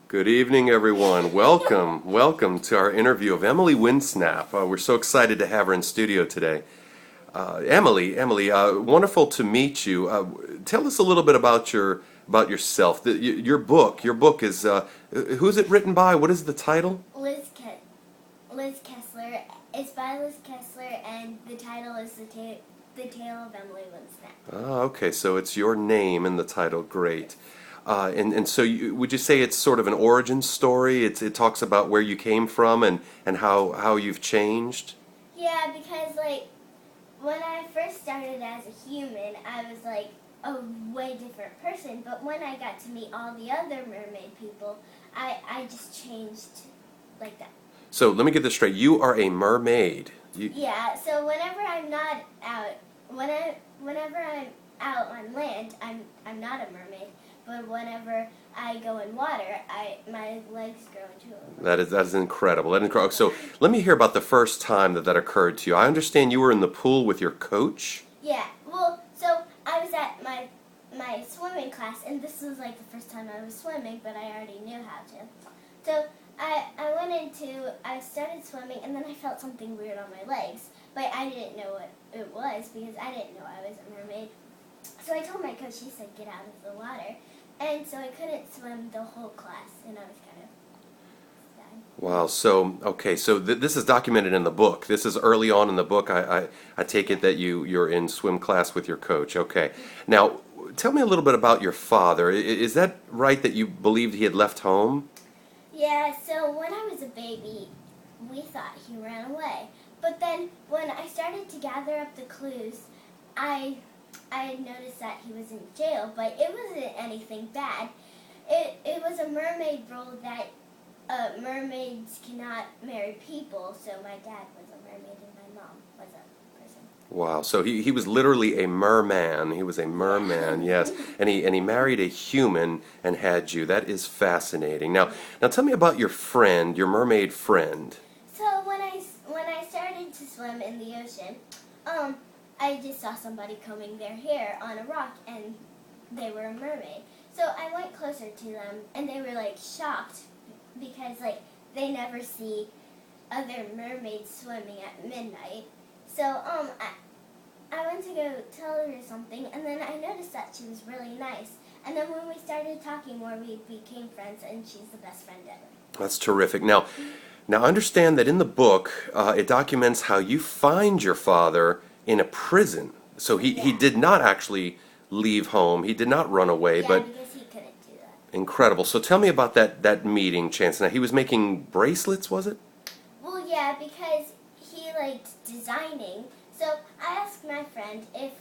Good evening, everyone. Welcome to our interview of Emily Winsnap. We're so excited to have her in studio today. Emily, wonderful to meet you. Tell us a little bit about yourself. Your book is who's it written by? What is the title? Liz Kessler. It's by Liz Kessler, and the title is The Tale of Emily Winsnap. Oh, okay. So it's your name in the title. Great. And so would you say it's sort of an origin story? It talks about where you came from and how you've changed? Yeah, because when I first started as a human, I was a way different person. But when I got to meet all the other mermaid people, I just changed like that. So let me get this straight. You are a mermaid. Yeah. So whenever I'm not out, whenever I'm out on land, I'm not a mermaid. But whenever I go in water, my legs grow into a mermaid. That is incredible. So let me hear about the first time that occurred to you. I understand you were in the pool with your coach. Yeah. Well, so I was at my swimming class, and this was the first time I was swimming, but I already knew how to. So I started swimming, and then I felt something weird on my legs, but I didn't know what it was because I didn't know I was a mermaid. So I told my coach, she said, get out of the water. And so I couldn't swim the whole class, and I was kind of sad. Wow. So this is documented in the book. This is early on in the book. I take it that you're in swim class with your coach. Okay. Now, tell me a little bit about your father. Is that right that you believed he had left home? Yeah, so when I was a baby, we thought he ran away. But then when I started to gather up the clues, I noticed that he was in jail, but it wasn't anything bad. It was a mermaid rule that mermaids cannot marry people, so my dad was a mermaid and my mom was a person. Wow. So he was literally a merman. He was a merman, yes. And he married a human and had you. That is fascinating. Now tell me about your friend, your mermaid friend. So when I started to swim in the ocean, I just saw somebody combing their hair on a rock, and they were a mermaid. So I went closer to them, and they were shocked because they never see other mermaids swimming at midnight. So I went to go tell her something, and then I noticed that she was really nice. And then when we started talking more, we became friends, and she's the best friend ever. That's terrific. Now understand that in the book, it documents how you find your father in a prison. So he did not actually leave home. He did not run away, Yeah, but because he couldn't do that. incredible. So tell me about that meeting, Chance. Now he was making bracelets, was it? Well, yeah, because he liked designing. So I asked my friend if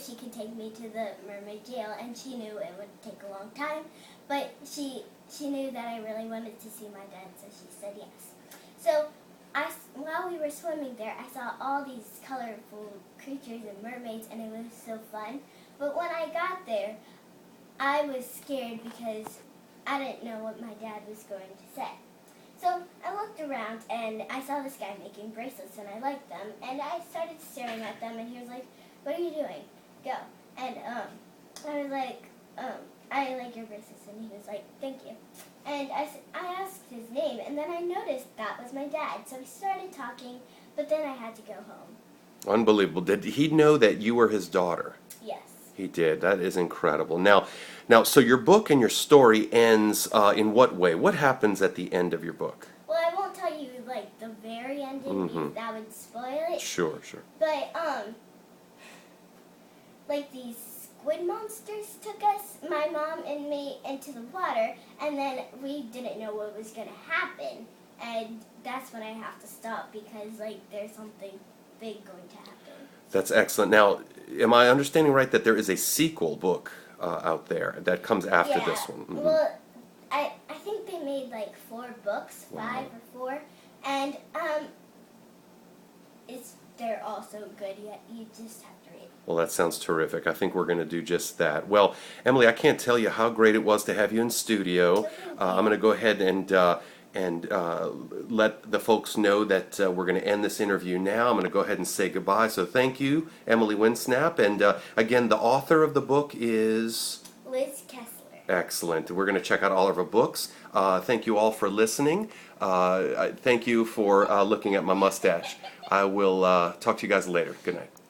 she could take me to the mermaid jail, and she knew it would take a long time, but she knew that I really wanted to see my dad, so she said yes. So while we were swimming there, I saw all these colorful creatures and mermaids, and it was so fun. But when I got there, I was scared because I didn't know what my dad was going to say. So I looked around, and I saw this guy making bracelets, and I liked them. And I started staring at them, and he was like, what are you doing? Go. And I was like, I like your bracelets. And he was like, thank you. And I asked his name, and then I noticed that was my dad. So we started talking, but then I had to go home. Unbelievable. Did he know that you were his daughter? Yes. He did. That is incredible. Now, so your book and your story ends in what way? What happens at the end of your book? Well, I won't tell you the very ending because that would spoil it. Sure. But these squid monsters took us, my mom and me, into the water, and then we didn't know what was going to happen, and that's when I have to stop because there's something big going to happen. That's excellent. Now, am I understanding right that there is a sequel book out there that comes after Yeah. this one? Mhm. Well, I think they made 4 books, 5 or 4, and they're all so good. You just have to read. Well, that sounds terrific. I think we're going to do just that. Well, Emily, I can't tell you how great it was to have you in studio. I'm going to go ahead and let the folks know that we're going to end this interview now. I'm going to go ahead and say goodbye. So thank you, Emily Winsnap. And again, the author of the book is Liz Kessler. Excellent. We're going to check out all of our books. Thank you all for listening. Thank you for looking at my mustache. I will talk to you guys later. Good night.